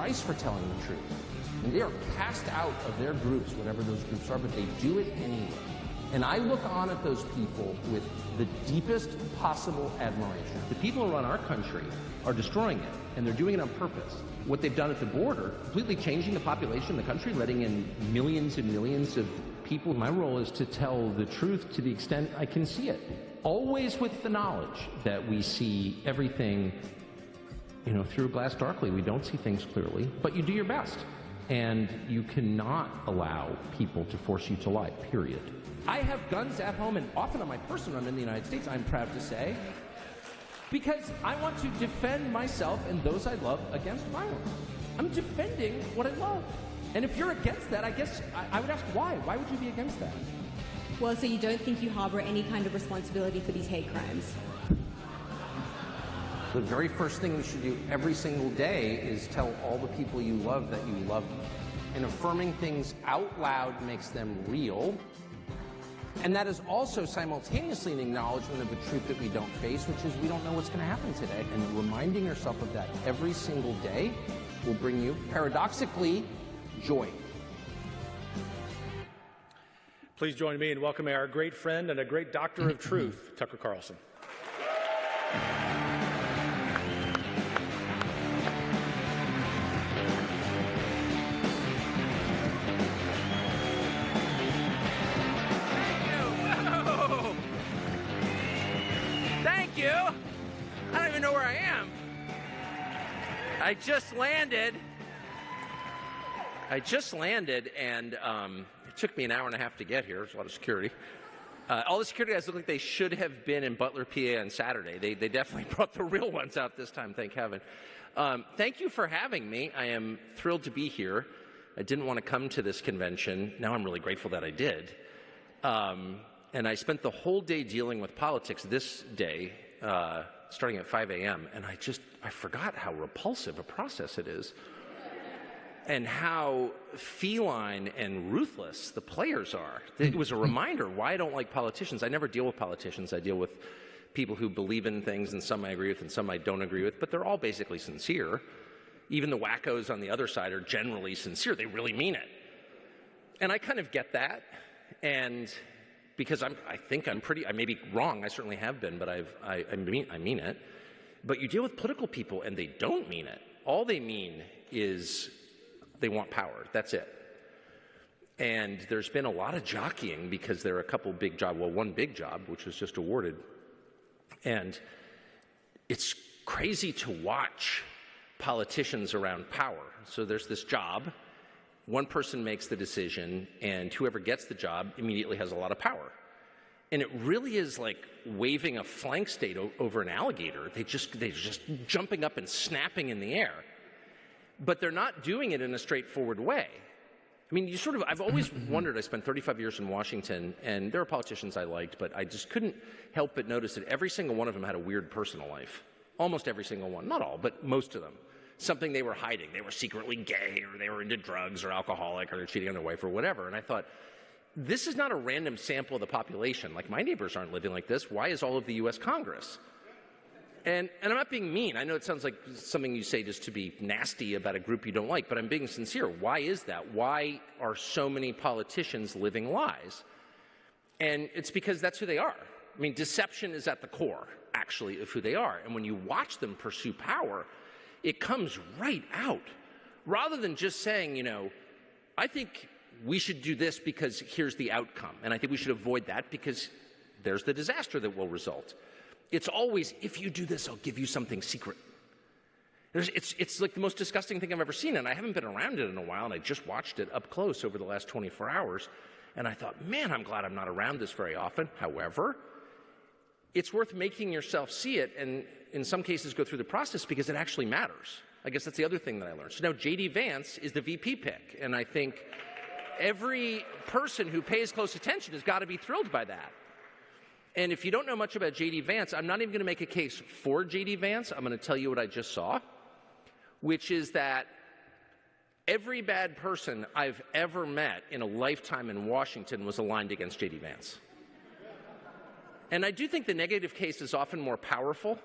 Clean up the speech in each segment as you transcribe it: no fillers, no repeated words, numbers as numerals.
price for telling the truth. And they are cast out of their groups, whatever those groups are, but they do it anyway. And I look on at those people with the deepest possible admiration. The people who run our country are destroying it, and they're doing it on purpose. What they've done at the border, completely changing the population of the country, letting in millions and millions of people. My role is to tell the truth to the extent I can see it. Always with the knowledge that we see everything, through a glass darkly. We don't see things clearly, but you do your best. And you cannot allow people to force you to lie, period. I have guns at home, and often on my person when I'm in the United States, I'm proud to say, because I want to defend myself and those I love against violence. I'm defending what I love. And if you're against that, I guess I would ask why. Why would you be against that? Well, so you don't think you harbor any kind of responsibility for these hate crimes? The very first thing we should do every single day is tell all the people you love that you love them. And affirming things out loud makes them real. And that is also simultaneously an acknowledgement of a truth that we don't face, which is we don't know what's going to happen today. And reminding yourself of that every single day will bring you, paradoxically, joy. Please join me in welcoming our great friend and a great doctor of truth, Tucker Carlson. I don't even know where I am. I just landed, and it took me an hour and a half to get here. There's a lot of security. All the security guys look like they should have been in Butler, PA on Saturday. They definitely brought the real ones out this time, thank heaven. Thank you for having me. I am thrilled to be here. I didn't want to come to this convention. Now I'm really grateful that I did. And I spent the whole day dealing with politics this day, starting at 5 a.m., and I forgot how repulsive a process it is and how feline and ruthless the players are. It was a reminder why I don't like politicians. I never deal with politicians. I deal with people who believe in things, and some I agree with and some I don't agree with, but they're all basically sincere. Even the wackos on the other side are generally sincere. They really mean it. And I kind of get that, and because I may be wrong, I certainly have been, but I mean it. But you deal with political people and they don't mean it. All they mean is they want power. That's it. And there's been a lot of jockeying because there are a couple big jobs, well, one big job, which was just awarded. And it's crazy to watch politicians around power. So there's this job. One person makes the decision, and whoever gets the job immediately has a lot of power. And it really is like waving a flank state over an alligator. They're just jumping up and snapping in the air. But they're not doing it in a straightforward way. I mean, I've always wondered, I spent 35 years in Washington, and there are politicians I liked, but I just couldn't help but notice that every single one of them had a weird personal life. Almost every single one. Not all, but most of them. Something they were hiding. They were secretly gay, or they were into drugs or alcoholic, or they're cheating on their wife or whatever. And I thought, this is not a random sample of the population. Like, my neighbors aren't living like this. Why is all of the U.S. Congress? And I'm not being mean. I know it sounds like something you say just to be nasty about a group you don't like, but I'm being sincere. Why is that? Why are so many politicians living lies? And it's because that's who they are. I mean, deception is at the core, actually, of who they are. And when you watch them pursue power, it comes right out. Rather than just saying, I think we should do this because here's the outcome. And I think we should avoid that because there's the disaster that will result. It's always, if you do this, I'll give you something secret. It's like the most disgusting thing I've ever seen, and I haven't been around it in a while, and I just watched it up close over the last 24 hours, and I thought, man, I'm glad I'm not around this very often. However, it's worth making yourself see it, and in some cases go through the process because it actually matters. I guess that's the other thing that I learned. So now J.D. Vance is the VP pick, and I think every person who pays close attention has got to be thrilled by that. And if you don't know much about J.D. Vance, I'm not even going to make a case for J.D. Vance. I'm going to tell you what I just saw, which is that every bad person I've ever met in a lifetime in Washington was aligned against J.D. Vance. And I do think the negative case is often more powerful,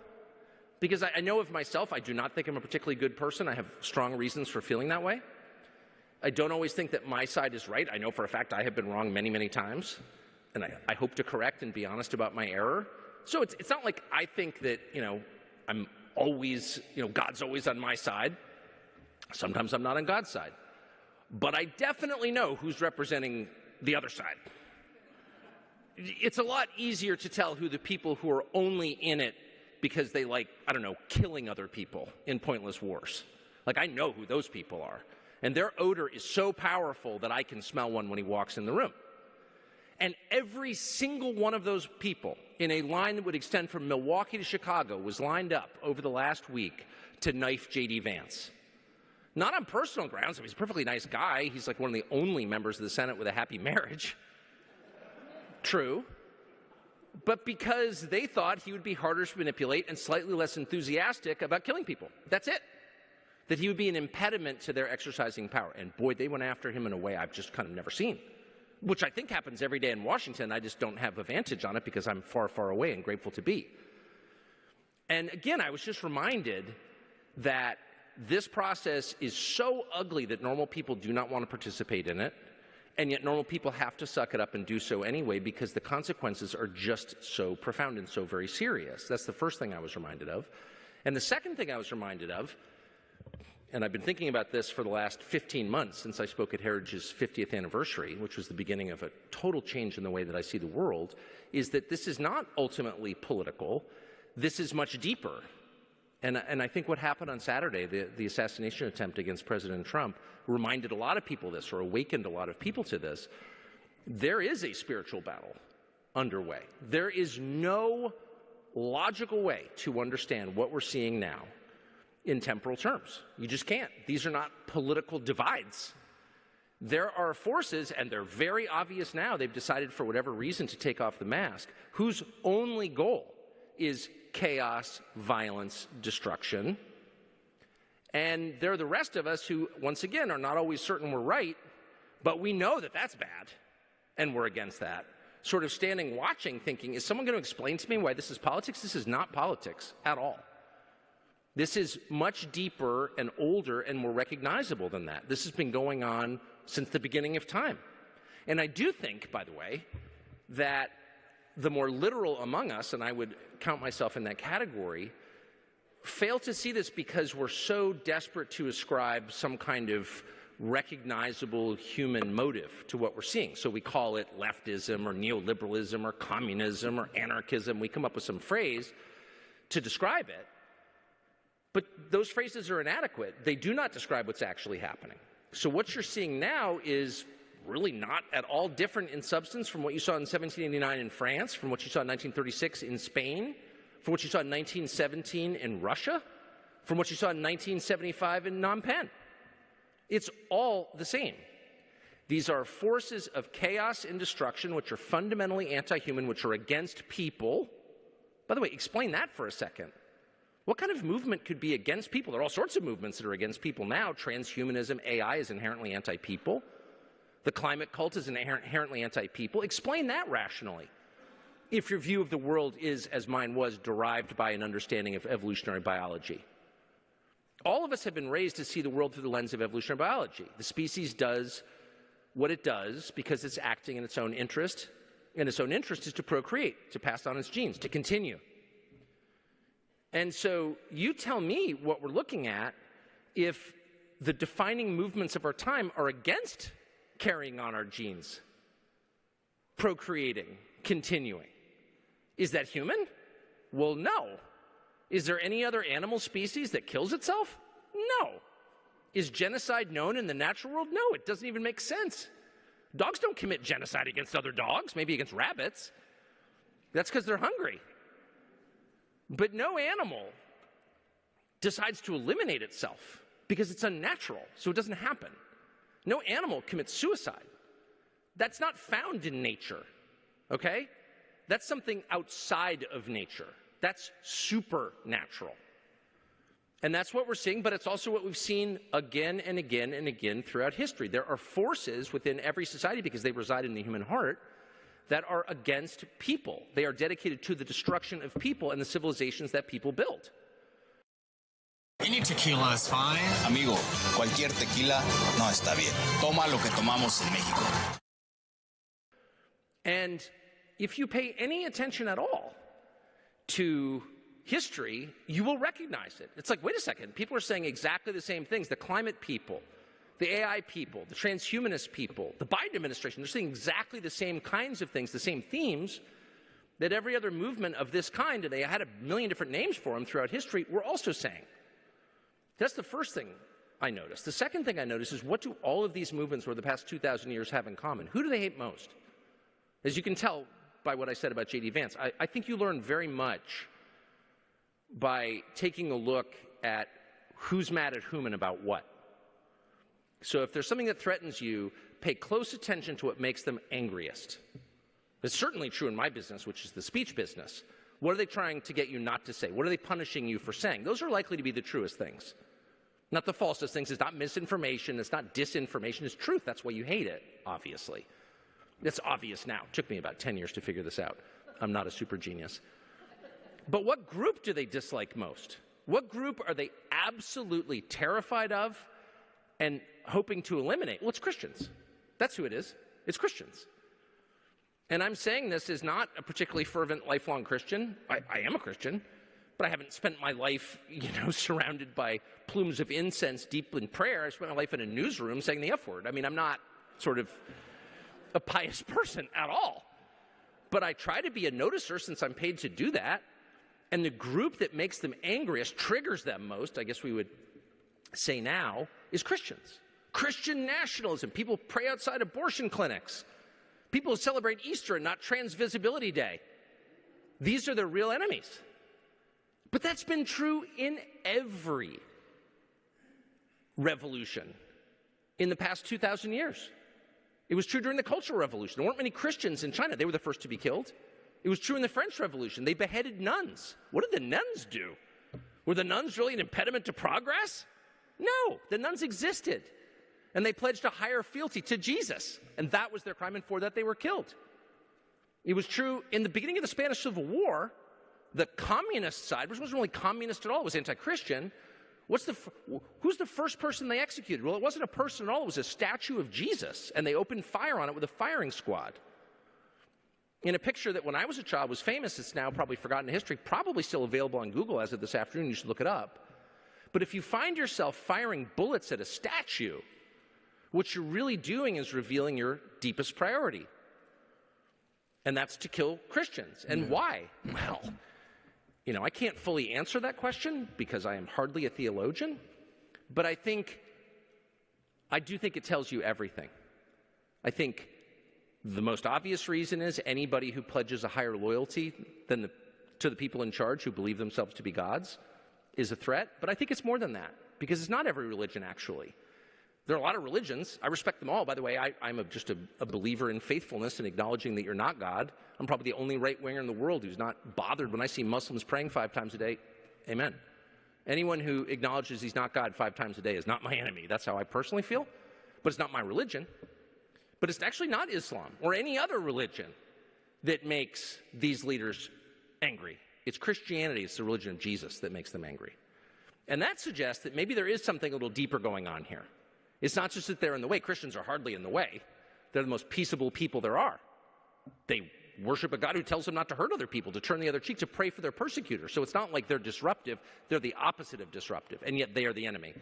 because I know of myself, I do not think I'm a particularly good person. I have strong reasons for feeling that way. I don't always think that my side is right. I know for a fact I have been wrong many, many times, and I hope to correct and be honest about my error. So it's not like I think that, I'm always, God's always on my side. Sometimes I'm not on God's side. But I definitely know who's representing the other side. It's a lot easier to tell who the people who are only in it because they like, killing other people in pointless wars. Like, I know who those people are. And their odor is so powerful that I can smell one when he walks in the room. And every single one of those people in a line that would extend from Milwaukee to Chicago was lined up over the last week to knife J.D. Vance. Not on personal grounds. He's a perfectly nice guy. He's like one of the only members of the Senate with a happy marriage. True. But because they thought he would be harder to manipulate and slightly less enthusiastic about killing people. That's it. That he would be an impediment to their exercising power. And boy, they went after him in a way I've just kind of never seen. Which I think happens every day in Washington. I just don't have a vantage on it because I'm far, far away and grateful to be. And again, I was just reminded that this process is so ugly that normal people do not want to participate in it, and yet normal people have to suck it up and do so anyway because the consequences are just so profound and so very serious. That's the first thing I was reminded of. And the second thing I was reminded of, and I've been thinking about this for the last 15 months since I spoke at Heritage's 50th anniversary, which was the beginning of a total change in the way that I see the world, is that this is not ultimately political. This is much deeper. And I think what happened on Saturday, the assassination attempt against President Trump, reminded a lot of people this, or awakened a lot of people to this. There is a spiritual battle underway. There is no logical way to understand what we're seeing now in temporal terms. You just can't. These are not political divides. There are forces, and they're very obvious now, they've decided for whatever reason to take off the mask, whose only goal is chaos, violence, destruction. And there are the rest of us who, once again, are not always certain we're right, but we know that that's bad, and we're against that. Sort of standing watching, thinking, is someone going to explain to me why this is politics? This is not politics at all. This is much deeper and older and more recognizable than that. This has been going on since the beginning of time. And I do think, by the way, that the more literal among us, and I would count myself in that category, fail to see this because we're so desperate to ascribe some kind of recognizable human motive to what we're seeing. So we call it leftism or neoliberalism or communism or anarchism. We come up with some phrase to describe it. But those phrases are inadequate. They do not describe what's actually happening. So what you're seeing now is really not at all different in substance from what you saw in 1789 in France, from what you saw in 1936 in Spain, from what you saw in 1917 in Russia, from what you saw in 1975 in Phnom Penh. It's all the same. These are forces of chaos and destruction which are fundamentally anti-human, which are against people. By the way, explain that for a second. What kind of movement could be against people? There are all sorts of movements that are against people now. Transhumanism, AI is inherently anti-people. The climate cult is inherently anti-people. Explain that rationally. If your view of the world is, as mine was, derived by an understanding of evolutionary biology. All of us have been raised to see the world through the lens of evolutionary biology. The species does what it does because it's acting in its own interest, and its own interest is to procreate, to pass on its genes, to continue. And so you tell me what we're looking at if the defining movements of our time are against carrying on our genes, procreating, continuing. Is that human? Well, no. Is there any other animal species that kills itself? No. Is genocide known in the natural world? No, it doesn't even make sense. Dogs don't commit genocide against other dogs, maybe against rabbits. That's because they're hungry. But no animal decides to eliminate itself because it's unnatural, so it doesn't happen. No animal commits suicide. That's not found in nature, okay? That's something outside of nature. That's supernatural. And that's what we're seeing, but it's also what we've seen again and again and again throughout history. There are forces within every society, because they reside in the human heart, that are against people. They are dedicated to the destruction of people and the civilizations that people built. Any tequila is fine. Amigo, cualquier tequila no está bien. Toma lo que tomamos en México. And if you pay any attention at all to history, you will recognize it. It's like, wait a second, people are saying exactly the same things. The climate people, the AI people, the transhumanist people, the Biden administration, they're saying exactly the same kinds of things, the same themes that every other movement of this kind, and they had a million different names for them throughout history, were also saying. That's the first thing I noticed. The second thing I noticed is, what do all of these movements over the past 2,000 years have in common? Who do they hate most? As you can tell by what I said about J.D. Vance, I think you learn very much by taking a look at who's mad at whom and about what. So if there's something that threatens you, pay close attention to what makes them angriest. It's certainly true in my business, which is the speech business. What are they trying to get you not to say? What are they punishing you for saying? Those are likely to be the truest things. Not the falsest things. It's not misinformation. It's not disinformation. It's truth. That's why you hate it, obviously. It's obvious now. It took me about 10 years to figure this out. I'm not a super genius. But what group do they dislike most? What group are they absolutely terrified of and hoping to eliminate? Well, it's Christians. That's who it is. It's Christians. And I'm saying this as not a particularly fervent, lifelong Christian. I am a Christian, but I haven't spent my life, surrounded by plumes of incense deep in prayer. I spent my life in a newsroom saying the F word. I mean, I'm not sort of a pious person at all. But I try to be a noticer since I'm paid to do that. And the group that makes them angriest, triggers them most, I guess we would say now, is Christians. Christian nationalism. People pray outside abortion clinics. People who celebrate Easter and not Trans Visibility Day. These are their real enemies. But that's been true in every revolution in the past 2,000 years. It was true during the Cultural Revolution. There weren't many Christians in China. They were the first to be killed. It was true in the French Revolution. They beheaded nuns. What did the nuns do? Were the nuns really an impediment to progress? No, the nuns existed. And they pledged a higher fealty to Jesus. And that was their crime, and for that they were killed. It was true in the beginning of the Spanish Civil War. The communist side, which wasn't really communist at all, it was anti-Christian. Who's the first person they executed? Well, it wasn't a person at all. It was a statue of Jesus. And they opened fire on it with a firing squad. In a picture that when I was a child was famous, it's now probably forgotten in history, probably still available on Google as of this afternoon. You should look it up. But if you find yourself firing bullets at a statue, what you're really doing is revealing your deepest priority. And that's to kill Christians. And why? Well, I can't fully answer that question because I am hardly a theologian. But I do think it tells you everything. I think the most obvious reason is anybody who pledges a higher loyalty to the people in charge who believe themselves to be gods is a threat. But I think it's more than that, because it's not every religion, actually. There are a lot of religions. I respect them all. By the way, I'm just a believer in faithfulness and acknowledging that you're not God. I'm probably the only right-winger in the world who's not bothered when I see Muslims praying 5 times a day. Amen. Anyone who acknowledges he's not God 5 times a day is not my enemy. That's how I personally feel. But it's not my religion. But it's actually not Islam or any other religion that makes these leaders angry. It's Christianity. It's the religion of Jesus that makes them angry. And that suggests that maybe there is something a little deeper going on here. It's not just that they're in the way. Christians are hardly in the way. They're the most peaceable people there are. They worship a God who tells them not to hurt other people, to turn the other cheek, to pray for their persecutors. So it's not like they're disruptive. They're the opposite of disruptive, and yet they are the enemy.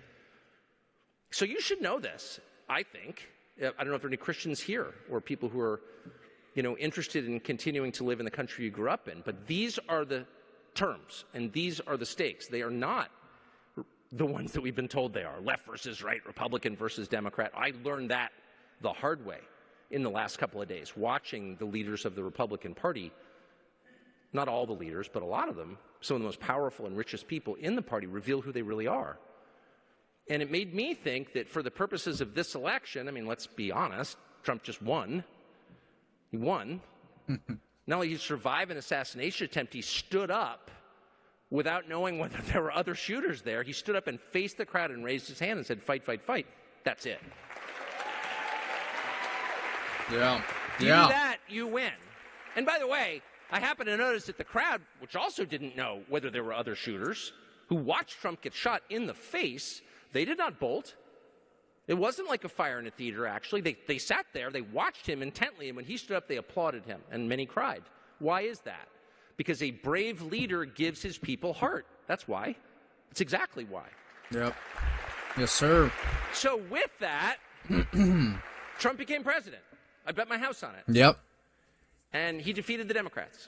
So you should know this, I think. I don't know if there are any Christians here or people who are, interested in continuing to live in the country you grew up in, but these are the terms, and these are the stakes. They are not the ones that we've been told they are, left versus right, Republican versus Democrat. I learned that the hard way in the last couple of days, watching the leaders of the Republican Party, not all the leaders, but a lot of them, some of the most powerful and richest people in the party, reveal who they really are. And it made me think that for the purposes of this election, let's be honest, Trump just won. He won. Not only did he survive an assassination attempt, he stood up without knowing whether there were other shooters there. He stood up and faced the crowd and raised his hand and said, "Fight, fight, fight." That's it. Yeah. You do that, you win. And by the way, I happen to notice that the crowd, which also didn't know whether there were other shooters, who watched Trump get shot in the face, they did not bolt. It wasn't like a fire in a theater, actually. They sat there, they watched him intently, and when he stood up, they applauded him, and many cried. Why is that? Because a brave leader gives his people heart. That's why. That's exactly why. Yep. Yes, sir. So with that, Trump became president. I bet my house on it. Yep. And he defeated the Democrats.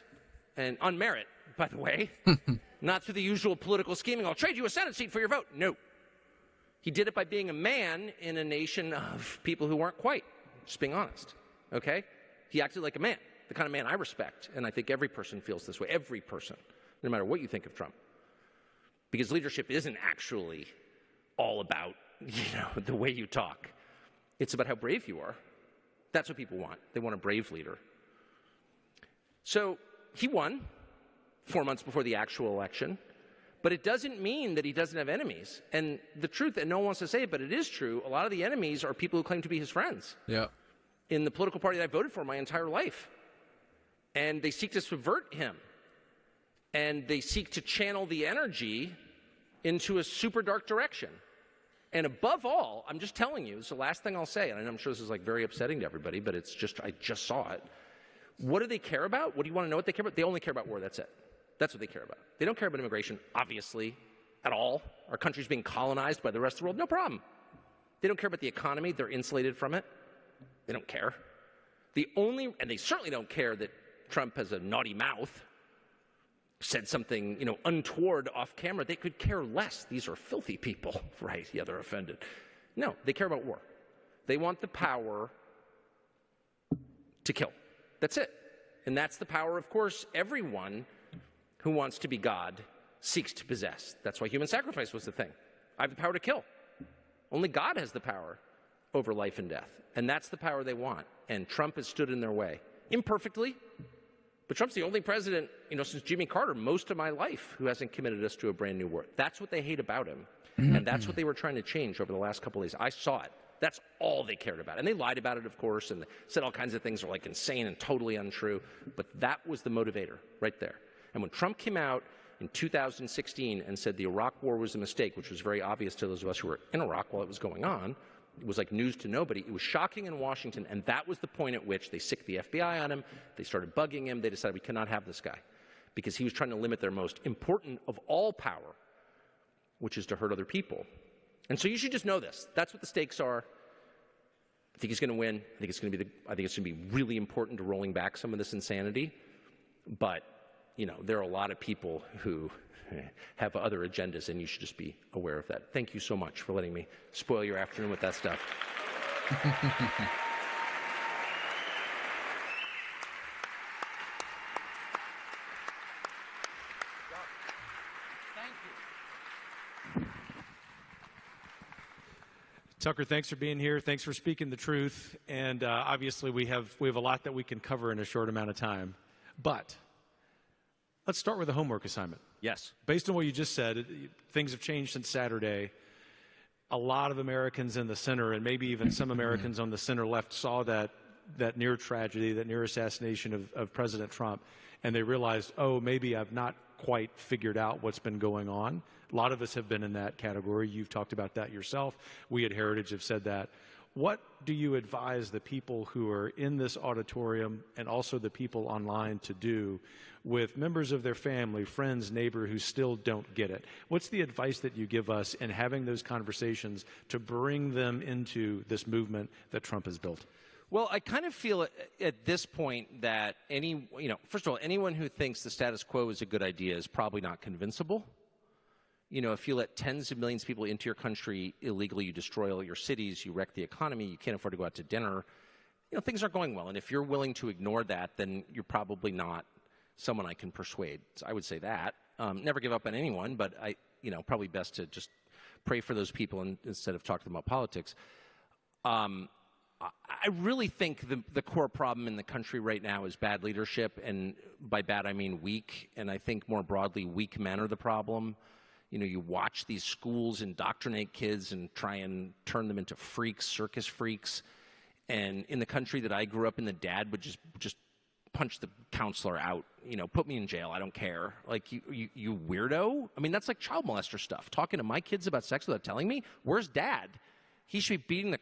And on merit, by the way. Not through the usual political scheming. I'll trade you a Senate seat for your vote. No. He did it by being a man in a nation of people who weren't quite. Just being honest. Okay? He acted like a man. The kind of man I respect. And I think every person feels this way. Every person. No matter what you think of Trump. Because leadership isn't actually all about, the way you talk. It's about how brave you are. That's what people want. They want a brave leader. So he won 4 months before the actual election. But it doesn't mean that he doesn't have enemies. And the truth, and no one wants to say it, but it is true, a lot of the enemies are people who claim to be his friends. Yeah. In the political party that I voted for my entire life. And they seek to subvert him. And they seek to channel the energy into a super dark direction. And above all, I'm just telling you, it's the last thing I'll say, and I'm sure this is very upsetting to everybody, but it's just, I just saw it. What do they care about? What do you want to know what they care about? They only care about war, that's it. That's what they care about. They don't care about immigration, obviously, at all. Our country's being colonized by the rest of the world, no problem. They don't care about the economy, they're insulated from it. They don't care. And they certainly don't care that Trump has a naughty mouth, said something, untoward off camera. They could care less. These are filthy people, right? Yeah, they're offended. No, they care about war. They want the power to kill. That's it. And that's the power, of course, everyone who wants to be God seeks to possess. That's why human sacrifice was the thing. I have the power to kill. Only God has the power over life and death. And that's the power they want. And Trump has stood in their way. Imperfectly. But Trump's the only president, since Jimmy Carter, most of my life, who hasn't committed us to a brand new war. That's what they hate about him. And that's what they were trying to change over the last couple of days. I saw it. That's all they cared about. And they lied about it, of course, and said all kinds of things that are insane and totally untrue. But that was the motivator right there. And when Trump came out in 2016 and said the Iraq war was a mistake, which was very obvious to those of us who were in Iraq while it was going on, it was like news to nobody. It was shocking in Washington, and that was the point at which they sicked the FBI on him. They started bugging him. They decided we cannot have this guy because he was trying to limit their most important of all power, which is to hurt other people. And so you should just know this. That's what the stakes are. I think he's going to win. I think it's going to be really important to rolling back some of this insanity. But, there are a lot of people who have other agendas, and you should just be aware of that. Thank you so much for letting me spoil your afternoon with that stuff. Tucker, thanks for being here. Thanks for speaking the truth. And obviously, we have a lot that we can cover in a short amount of time. But let's start with a homework assignment. Yes. Based on what you just said, things have changed since Saturday. A lot of Americans in the center, and maybe even some Americans on the center left, saw that near tragedy, that near assassination of President Trump, and they realized, oh, maybe I've not quite figured out what's been going on. A lot of us have been in that category. You've talked about that yourself. We at Heritage have said that. What do you advise the people who are in this auditorium and also the people online to do with members of their family, friends, neighbor who still don't get it? What's the advice that you give us in having those conversations to bring them into this movement that Trump has built? Well, I kind of feel at this point that first of all, anyone who thinks the status quo is a good idea is probably not convincible. If you let tens of millions of people into your country illegally, you destroy all your cities, you wreck the economy, you can't afford to go out to dinner, things aren't going well. And if you're willing to ignore that, then you're probably not someone I can persuade. So I would say that. Never give up on anyone, but probably best to just pray for those people instead of talk to them about politics. I really think the core problem in the country right now is bad leadership, and by bad I mean weak, and I think more broadly weak men are the problem. You watch these schools indoctrinate kids and try and turn them into freaks, circus freaks, and in the country that I grew up in, the dad would just punch the counselor out, put me in jail. I don't care. Like, you weirdo. I mean, that's like child molester stuff. Talking to my kids about sex without telling me. Where's dad? He should be beating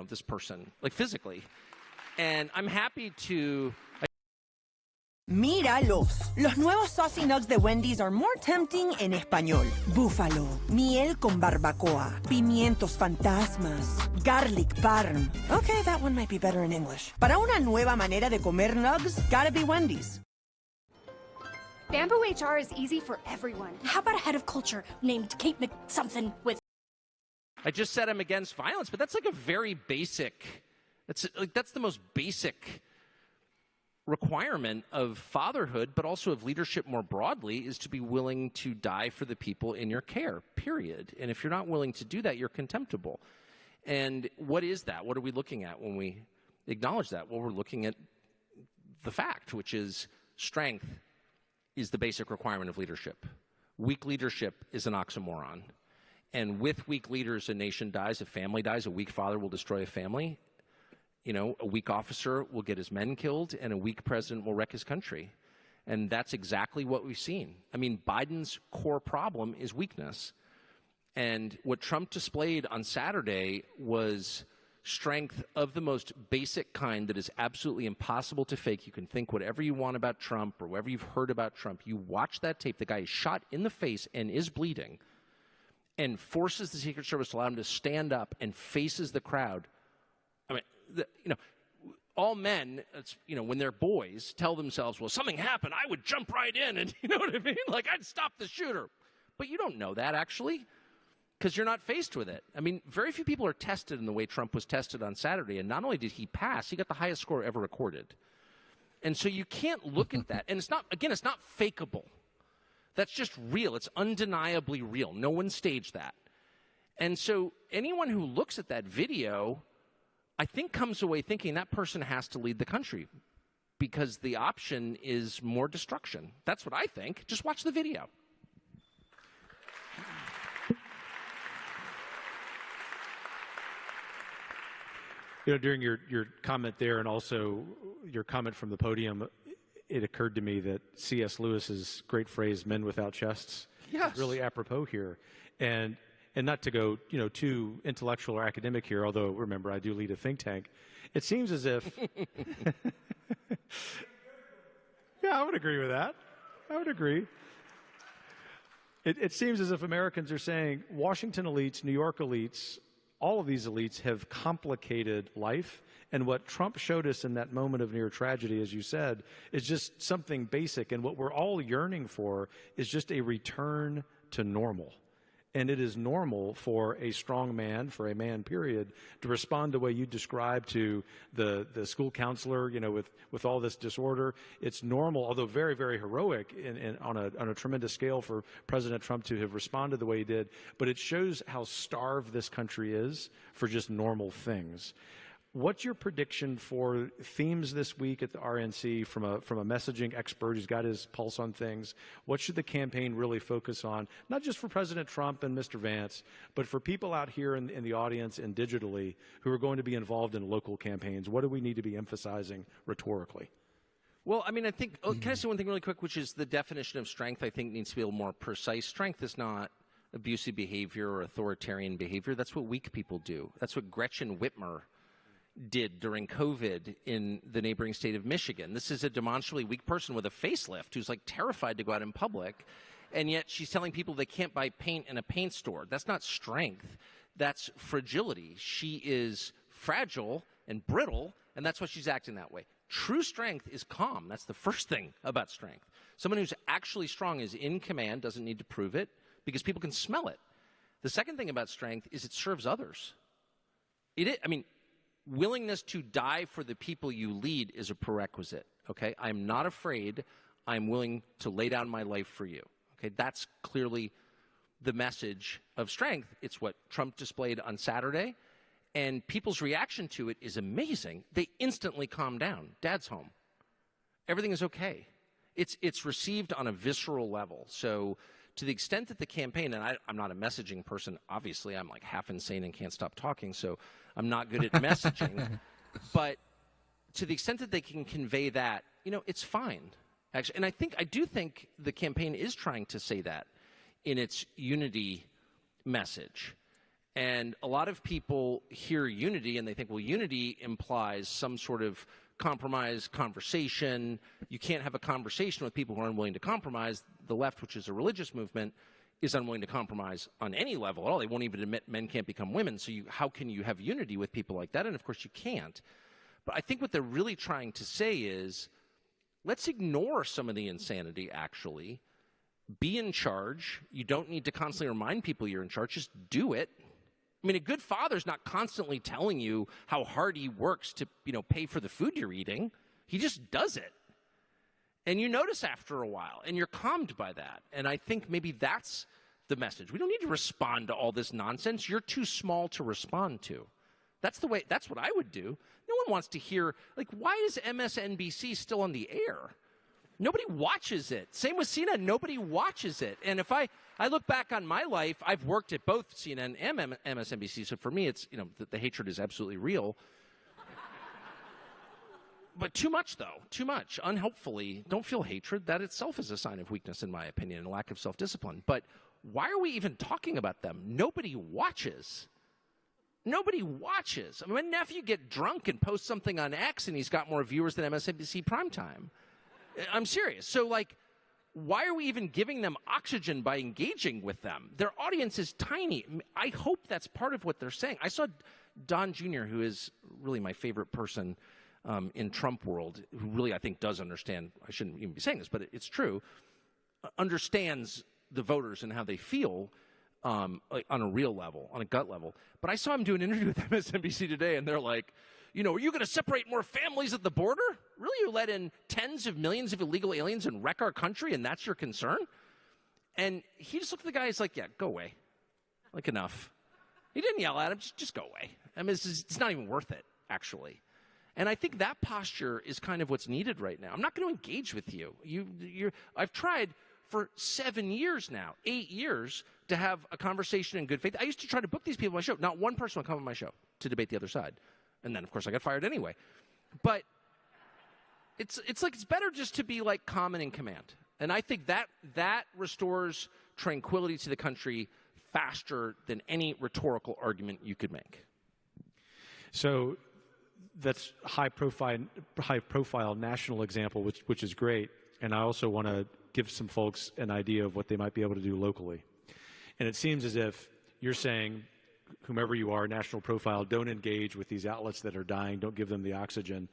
this person, like physically. And I'm happy to. Míralos. Los nuevos Saucy Nugs de Wendy's are more tempting en español. Búfalo, miel con barbacoa, pimientos fantasmas, garlic parm. Okay, that one might be better in English. Para una nueva manera de comer nugs, gotta be Wendy's. Bamboo HR is easy for everyone. How about a head of culture named Kate McSomething with... I just said I'm against violence, but that's like a very basic, that's the most basic requirement of fatherhood, but also of leadership more broadly, is to be willing to die for the people in your care, period. And if you're not willing to do that, you're contemptible. And what is that? What are we looking at when we acknowledge that? Well, we're looking at the fact, which is strength is the basic requirement of leadership. Weak leadership is an oxymoron. And with weak leaders, a nation dies, a family dies, a weak father will destroy a family. A weak officer will get his men killed, and a weak president will wreck his country. And that's exactly what we've seen. I mean, Biden's core problem is weakness. And what Trump displayed on Saturday was strength of the most basic kind that is absolutely impossible to fake. You can think whatever you want about Trump or whatever you've heard about Trump. You watch that tape, the guy is shot in the face and is bleeding, and forces the Secret Service to allow him to stand up and faces the crowd. I mean, all men, when they're boys, tell themselves, well, something happened, I would jump right in, and you know what I mean? Like, I'd stop the shooter. But you don't know that, actually, because you're not faced with it. I mean, very few people are tested in the way Trump was tested on Saturday, and not only did he pass, he got the highest score ever recorded. And so you can't look at that. And it's not fakeable. That's just real. It's undeniably real. No one staged that. And so anyone who looks at that video, I think, comes away thinking that person has to lead the country because the option is more destruction. That's what I think. Just watch the video. During your comment there and also your comment from the podium, it occurred to me that C.S. Lewis's great phrase, men without chests, is really apropos here. And not to go, too intellectual or academic here, although, remember, I do lead a think tank. It seems as if... Yeah, I would agree with that. I would agree. It seems as if Americans are saying Washington elites, New York elites, all of these elites have complicated life. And what Trump showed us in that moment of near tragedy, as you said, is just something basic. And what we're all yearning for is just a return to normal. And it is normal for a strong man, for a man, period, to respond the way you described to the school counselor, with all this disorder. It's normal, although very, very heroic on a tremendous scale for President Trump to have responded the way he did. But it shows how starved this country is for just normal things. What's your prediction for themes this week at the RNC from a messaging expert who's got his pulse on things? What should the campaign really focus on, not just for President Trump and Mr. Vance, but for people out here in the audience and digitally who are going to be involved in local campaigns? What do we need to be emphasizing rhetorically? Well, I mean, I think, can I say one thing really quick, which is the definition of strength, I think, needs to be a little more precise. Strength is not abusive behavior or authoritarian behavior. That's what weak people do. That's what Gretchen Whitmer did during COVID in the neighboring state of Michigan. This is a demonstrably weak person with a facelift who's like terrified to go out in public, and yet she's telling people they can't buy paint in a paint store. That's not strength. That's fragility. She is fragile and brittle, and that's why she's acting that way. True strength is calm. That's the first thing about strength. Someone who's actually strong is in command, doesn't need to prove it, because people can smell it. The second thing about strength is it serves others. Willingness to die for the people you lead is a prerequisite, okay? I'm not afraid. I'm willing to lay down my life for you, okay? That's clearly the message of strength. It's what Trump displayed on Saturday, and people's reaction to it is amazing. They instantly calm down. Dad's home. Everything is okay. It's received on a visceral level. So to the extent that the campaign, and I'm not a messaging person, obviously I'm like half insane and can't stop talking, so I'm not good at messaging. But to the extent that they can convey that, it's fine, actually. And I do think the campaign is trying to say that in its unity message. And a lot of people hear unity and they think, well, unity implies some sort of compromise conversation. You can't have a conversation with people who are unwilling to compromise. The left, which is a religious movement, is unwilling to compromise on any level at all. They won't even admit men can't become women. So how can you have unity with people like that? And of course you can't. But I think what they're really trying to say is, let's ignore some of the insanity, actually. Be in charge. You don't need to constantly remind people you're in charge. Just do it. I mean, a good father's not constantly telling you how hard he works to, pay for the food you're eating. He just does it. And you notice after a while, and you're calmed by that. And I think maybe that's the message. We don't need to respond to all this nonsense. You're too small to respond to. That's what I would do. No one wants to hear, why is MSNBC still on the air? Nobody watches it. Same with CNN. Nobody watches it. And if I look back on my life, I've worked at both CNN and MSNBC. So for me, it's, the hatred is absolutely real. But too much, though. Too much. Unhelpfully. Don't feel hatred. That itself is a sign of weakness, in my opinion, and a lack of self-discipline. But why are we even talking about them? Nobody watches. Nobody watches. I mean, my nephew get drunk and post something on X, and he's got more viewers than MSNBC primetime. I'm serious. So, why are we even giving them oxygen by engaging with them? Their audience is tiny. I hope that's part of what they're saying. I saw Don Jr., who is really my favorite person in Trump world, who really, I think, does understand, I shouldn't even be saying this, but it's true, understands the voters and how they feel on a real level, on a gut level. But I saw him do an interview with MSNBC today, and they're like, are you going to separate more families at the border? Really? You let in tens of millions of illegal aliens and wreck our country, and that's your concern? And he just looked at the guy, he's like, yeah, go away. Enough. He didn't yell at him, just go away. I mean, it's not even worth it, actually. And I think that posture is kind of what's needed right now. I'm not going to engage with you. I've tried for 7 years now, 8 years, to have a conversation in good faith. I used to try to book these people on my show. Not one person would come on my show to debate the other side. And then, of course, I got fired anyway. But it's better just to be, calm and in command. And I think that restores tranquility to the country faster than any rhetorical argument you could make. So that's high profile national example, which is great. And I also want to give some folks an idea of what they might be able to do locally. And it seems as if you're saying, whomever you are, national profile, don't engage with these outlets that are dying, don't give them the oxygen,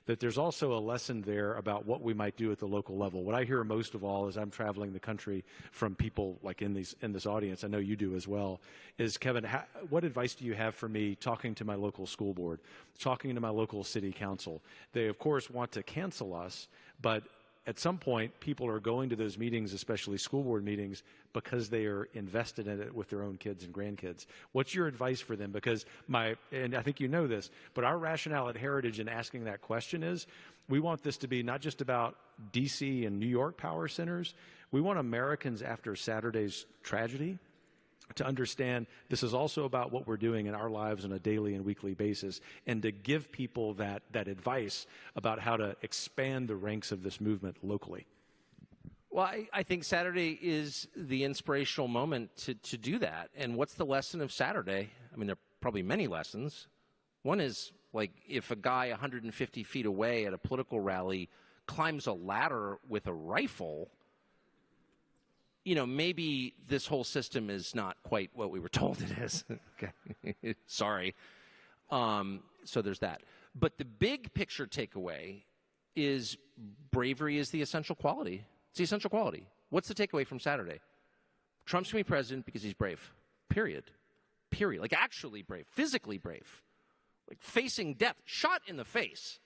that there's also a lesson there about what we might do at the local level. What I hear most of all as I'm traveling the country from people like in this audience, I know you do as well, is, Kevin, what advice do you have for me talking to my local school board, talking to my local city council? They, of course, want to cancel us, but at some point, people are going to those meetings, especially school board meetings, because they are invested in it with their own kids and grandkids. What's your advice for them? Because and I think you know this, but our rationale at Heritage in asking that question is, we want this to be not just about D.C. and New York power centers. We want Americans after Saturday's tragedy to understand this is also about what we're doing in our lives on a daily and weekly basis, and to give people that advice about how to expand the ranks of this movement locally. Well, I think Saturday is the inspirational moment to do that. And what's the lesson of Saturday? I mean, there are probably many lessons. One is, if a guy 150 feet away at a political rally climbs a ladder with a rifle, maybe this whole system is not quite what we were told it is. Okay. Sorry. So there's that. But the big picture takeaway is bravery is the essential quality. It's the essential quality. What's the takeaway from Saturday? Trump's going to be president because he's brave. Period. Actually brave. Physically brave. Facing death. Shot in the face.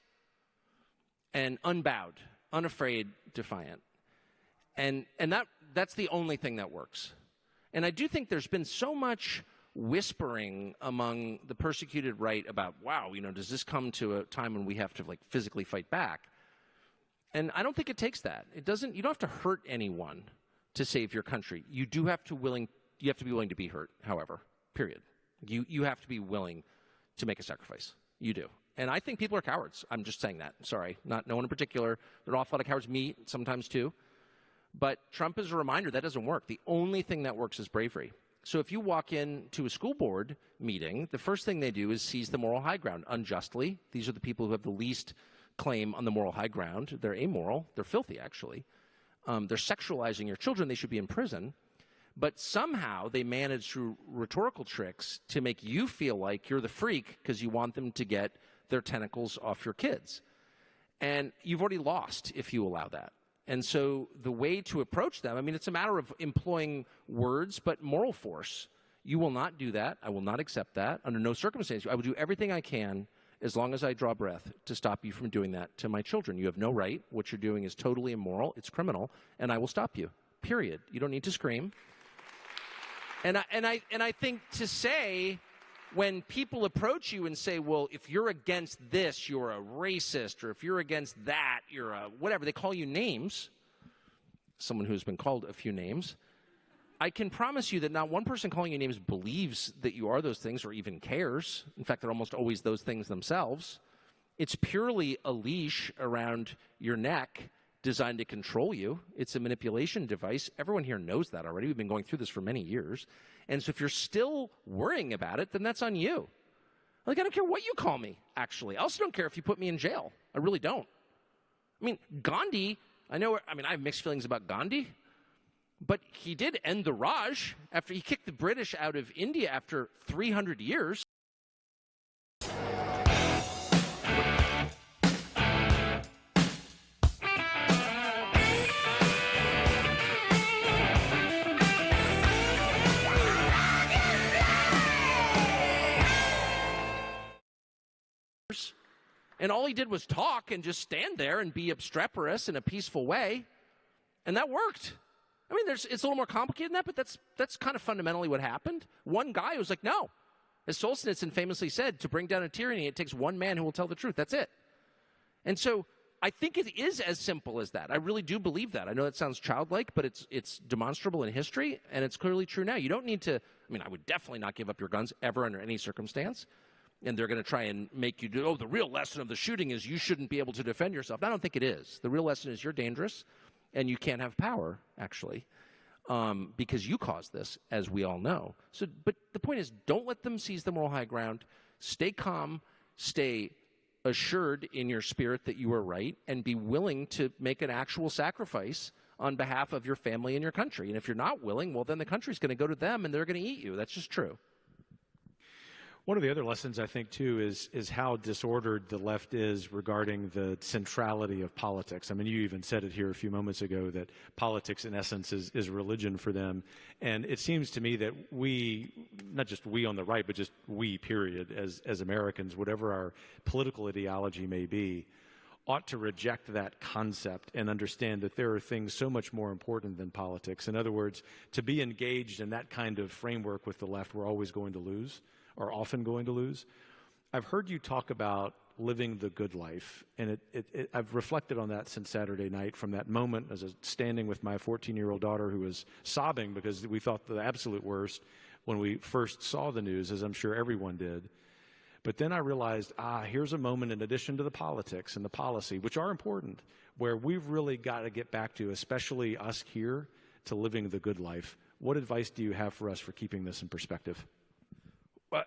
And unbowed. Unafraid. Defiant. And that's the only thing that works. And I do think there's been so much whispering among the persecuted right about, wow, does this come to a time when we have to physically fight back? And I don't think it takes that. You don't have to hurt anyone to save your country. You have to be willing to be hurt, however, period. You have to be willing to make a sacrifice. You do. And I think people are cowards. I'm just saying that. Sorry. No one in particular. There are an awful lot of cowards, me sometimes too. But Trump is a reminder that doesn't work. The only thing that works is bravery. So if you walk into a school board meeting, the first thing they do is seize the moral high ground unjustly. These are the people who have the least claim on the moral high ground. They're amoral. They're filthy, actually. They're sexualizing your children. They should be in prison. But somehow they manage through rhetorical tricks to make you feel like you're the freak because you want them to get their tentacles off your kids. And you've already lost if you allow that. And so the way to approach them, I mean, it's a matter of employing words, but moral force. You will not do that. I will not accept that under no circumstance. I will do everything I can as long as I draw breath to stop you from doing that to my children. You have no right. What you're doing is totally immoral. It's criminal, and I will stop you, period. You don't need to scream. And I think to say, when people approach you and say, well, if you're against this, you're a racist, or if you're against that, you're a whatever, they call you names, someone who's been called a few names, I can promise you that not one person calling you names believes that you are those things or even cares. In fact, they're almost always those things themselves. It's purely a leash around your neck designed to control you. It's a manipulation device. Everyone here knows that already. We've been going through this for many years. And so if you're still worrying about it, then that's on you. Like, I don't care what you call me, actually. I also don't care if you put me in jail. I really don't. I mean, Gandhi, I have mixed feelings about Gandhi, but he did end the Raj after he kicked the British out of India after 300 years. And all he did was talk and just stand there and be obstreperous in a peaceful way. And that worked. I mean, it's a little more complicated than that, but that's kind of fundamentally what happened. One guy was like, no. As Solzhenitsyn famously said, to bring down a tyranny, it takes one man who will tell the truth. That's it. And so I think it is as simple as that. I really do believe that. I know that sounds childlike, but it's demonstrable in history, and it's clearly true now. You don't need to, I would definitely not give up your guns ever under any circumstance. And they're going to try and make you do, the real lesson of the shooting is you shouldn't be able to defend yourself. I don't think it is. The real lesson is you're dangerous, and you can't have power, actually, because you caused this, as we all know. So, but the point is, don't let them seize the moral high ground. Stay calm, stay assured in your spirit that you are right, and be willing to make an actual sacrifice on behalf of your family and your country. And if you're not willing, well, then the country's going to go to them, and they're going to eat you. That's just true. One of the other lessons, I think, too, is how disordered the left is regarding the centrality of politics. I mean, you even said it here a few moments ago that politics, in essence, is religion for them. And it seems to me that we, not just we on the right, but just we, period, as Americans, whatever our political ideology may be, ought to reject that concept and understand that there are things so much more important than politics. In other words, to be engaged in that kind of framework with the left, we're always going to lose. Are often going to lose. I've heard you talk about living the good life, and I've reflected on that since Saturday night, from that moment as standing with my 14-year-old daughter who was sobbing because we thought the absolute worst when we first saw the news, as I'm sure everyone did. But then I realized, here's a moment, in addition to the politics and the policy, which are important, where we've really got to get back to, especially us here, to living the good life. What advice do you have for us for keeping this in perspective? Well,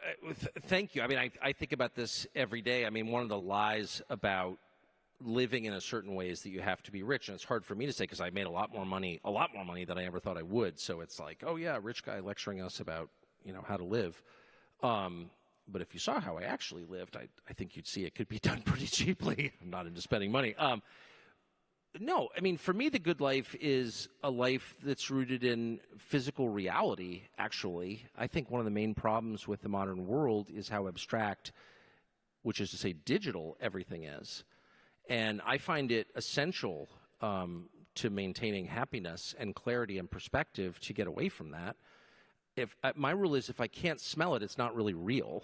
thank you. I think about this every day. One of the lies about living in a certain way is that you have to be rich, and it's hard for me to say because I made a lot more money than I ever thought I would. So it's like, oh yeah, rich guy lecturing us about how to live. But if you saw how I actually lived, I think you'd see it could be done pretty cheaply. I'm not into spending money. No, for me, the good life is a life that's rooted in physical reality, actually. I think one of the main problems with the modern world is how abstract, which is to say digital, everything is. And I find it essential to maintaining happiness and clarity and perspective to get away from that. My rule is if I can't smell it, it's not really real.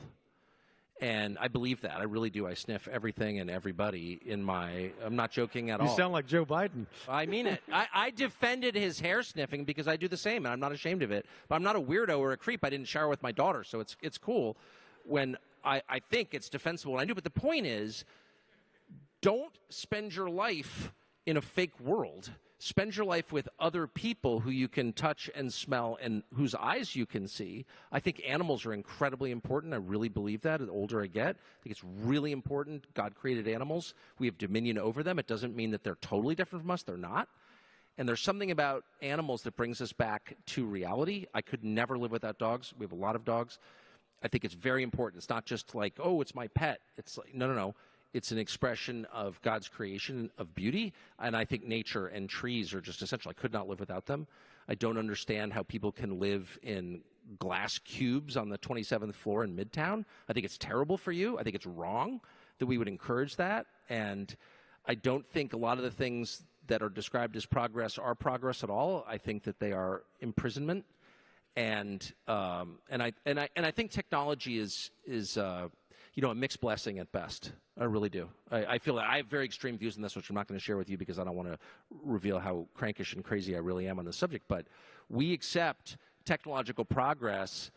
And I believe that. I really do. I sniff everything and everybody I'm not joking at all. You sound like Joe Biden. I mean it. I defended his hair sniffing because I do the same, and I'm not ashamed of it. But I'm not a weirdo or a creep. I didn't shower with my daughter, so it's cool when I think it's defensible, and I do. But the point is, don't spend your life in a fake world. Spend your life with other people who you can touch and smell and whose eyes you can see. I think animals are incredibly important. I really believe that. The older I get, I think it's really important. God created animals. We have dominion over them. It doesn't mean that they're totally different from us. They're not. And there's something about animals that brings us back to reality. I could never live without dogs. We have a lot of dogs. I think it's very important. It's not just like, oh, it's my pet. It's like, no. It's an expression of God's creation of beauty, and I think nature and trees are just essential. I could not live without them. I don't understand how people can live in glass cubes on the 27th floor in Midtown. I think it's terrible for you. I think it's wrong that we would encourage that, and I don't think a lot of the things that are described as progress are progress at all. I think that they are imprisonment, and I think technology is a mixed blessing at best. I really do. I feel that I have very extreme views on this, which I'm not going to share with you because I don't want to reveal how crankish and crazy I really am on this subject. But we accept technological progress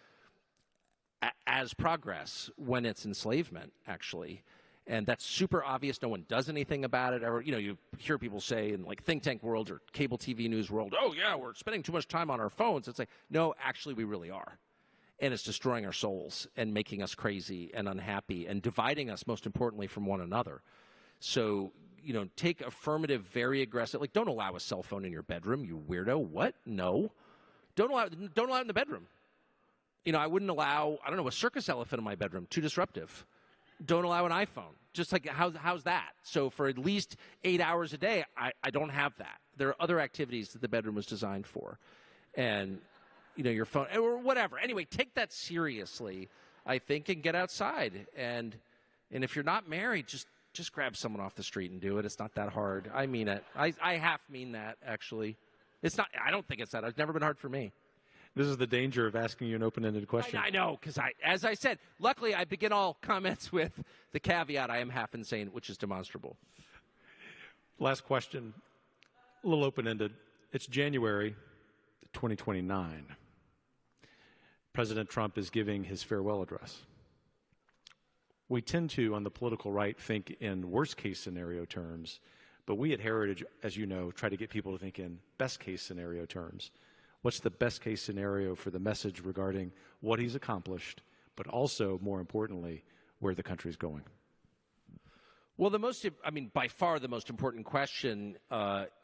as progress when it's enslavement, actually. And that's super obvious. No one does anything about it. You hear people say in like think tank world or cable TV news world, oh, yeah, we're spending too much time on our phones. It's like, no, actually, we really are. And it's destroying our souls and making us crazy and unhappy and dividing us, most importantly, from one another. So, take affirmative, very aggressive, like don't allow a cell phone in your bedroom, you weirdo. What? No. Don't allow it in the bedroom. I wouldn't allow, a circus elephant in my bedroom. Too disruptive. Don't allow an iPhone. Just like, how's that? So for at least 8 hours a day, I don't have that. There are other activities that the bedroom was designed for. And your phone, or whatever. Anyway, take that seriously, I think, and get outside. And if you're not married, just grab someone off the street and do it. It's not that hard. I mean it. I half mean that, actually. It's not. I don't think it's that. It's never been hard for me. This is the danger of asking you an open-ended question. I know, because as I said, luckily I begin all comments with the caveat I am half insane, which is demonstrable. Last question, a little open-ended. It's January 2029. President Trump is giving his farewell address. We tend to, on the political right, think in worst-case scenario terms, but we at Heritage, as you know, try to get people to think in best-case scenario terms. What's the best-case scenario for the message regarding what he's accomplished, but also, more importantly, where the country's going? Well, by far the most important question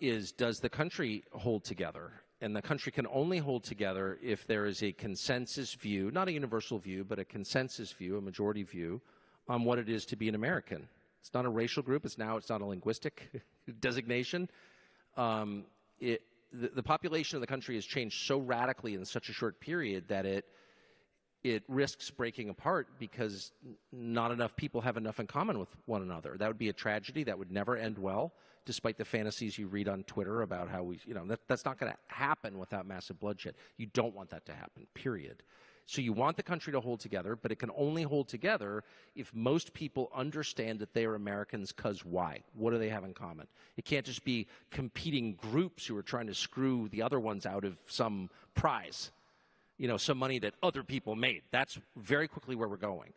is, does the country hold together? And the country can only hold together if there is a consensus view, not a universal view, but a consensus view, a majority view, on what it is to be an American. It's not a racial group. It's not a linguistic designation. The population of the country has changed so radically in such a short period that it risks breaking apart because not enough people have enough in common with one another. That would be a tragedy. That would never end well, despite the fantasies you read on Twitter about how that's not going to happen without massive bloodshed. You don't want that to happen, period. So you want the country to hold together, but it can only hold together if most people understand that they are Americans because why? What do they have in common? It can't just be competing groups who are trying to screw the other ones out of some prize, some money that other people made. That's very quickly where we're going.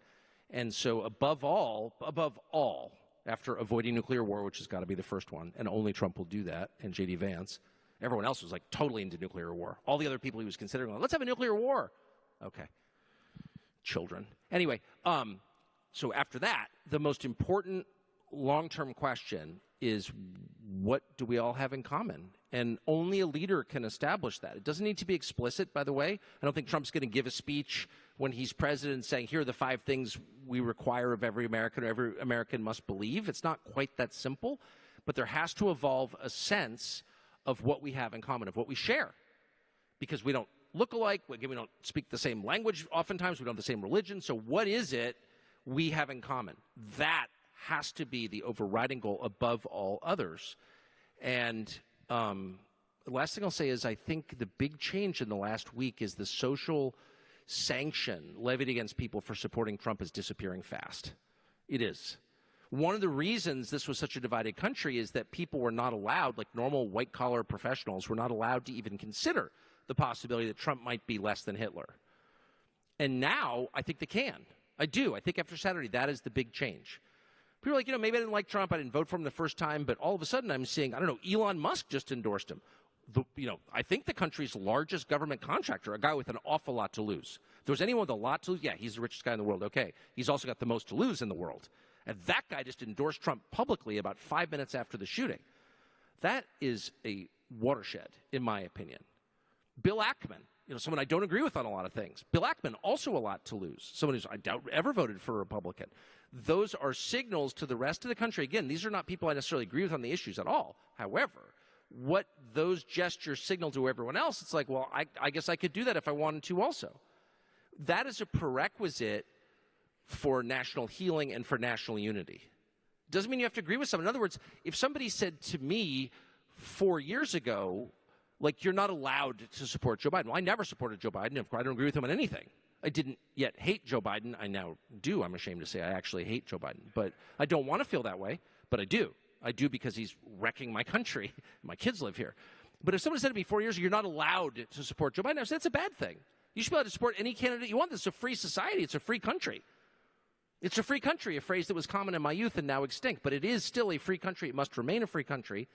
And so above all, after avoiding nuclear war, which has got to be the first one, and only Trump will do that, and J.D. Vance, everyone else was like totally into nuclear war. All the other people he was considering, let's have a nuclear war. Okay. Children. Anyway, so after that, the most important long-term question is, what do we all have in common? And only a leader can establish that. It doesn't need to be explicit, by the way. I don't think Trump's going to give a speech when he's president saying, here are the 5 things we require of every American, or every American must believe. It's not quite that simple, but there has to evolve a sense of what we have in common, of what we share, because we don't look alike. Again, we don't speak the same language oftentimes. We don't have the same religion. So what is it we have in common? That has to be the overriding goal above all others. And the last thing I'll say is I think the big change in the last week is the social sanction levied against people for supporting Trump is disappearing fast. It is. One of the reasons this was such a divided country is that people were not allowed, like normal white-collar professionals, were not allowed to even consider the possibility that Trump might be less than Hitler. And now I think they can. I do. I think after Saturday, that is the big change. People are like, maybe I didn't like Trump. I didn't vote for him the first time. But all of a sudden, I'm seeing, I don't know, Elon Musk just endorsed him. I think the country's largest government contractor, a guy with an awful lot to lose. If there was anyone with a lot to lose, yeah, he's the richest guy in the world. Okay. He's also got the most to lose in the world. And that guy just endorsed Trump publicly about 5 minutes after the shooting. That is a watershed, in my opinion. Bill Ackman, someone I don't agree with on a lot of things. Bill Ackman, also a lot to lose. Someone who's, I doubt, ever voted for a Republican. Those are signals to the rest of the country. Again, these are not people I necessarily agree with on the issues at all. However, what those gestures signal to everyone else, it's like, well, I guess I could do that if I wanted to also. That is a prerequisite for national healing and for national unity. Doesn't mean you have to agree with someone. In other words, if somebody said to me 4 years ago, like, you're not allowed to support Joe Biden. Well, I never supported Joe Biden. Of course, I don't agree with him on anything. I didn't yet hate Joe Biden. I now do. I'm ashamed to say I actually hate Joe Biden. But I don't want to feel that way, but I do. I do because he's wrecking my country. My kids live here. But if someone said to me 4 years ago, you're not allowed to support Joe Biden, I said, that's a bad thing. You should be allowed to support any candidate you want. This is a free society. It's a free country. It's a free country, a phrase that was common in my youth and now extinct. But it is still a free country. It must remain a free country.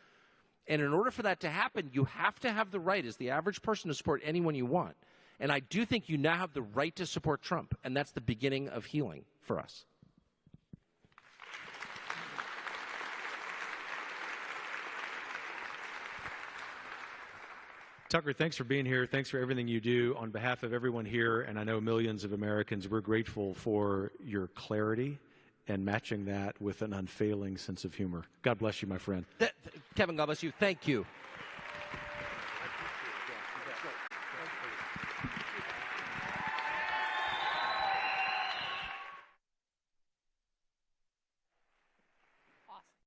And in order for that to happen, you have to have the right as the average person to support anyone you want. And I do think you now have the right to support Trump. And that's the beginning of healing for us. Tucker, thanks for being here. Thanks for everything you do. On behalf of everyone here, and I know millions of Americans, we're grateful for your clarity and matching that with an unfailing sense of humor. God bless you, my friend. Kevin, God bless you. Thank you.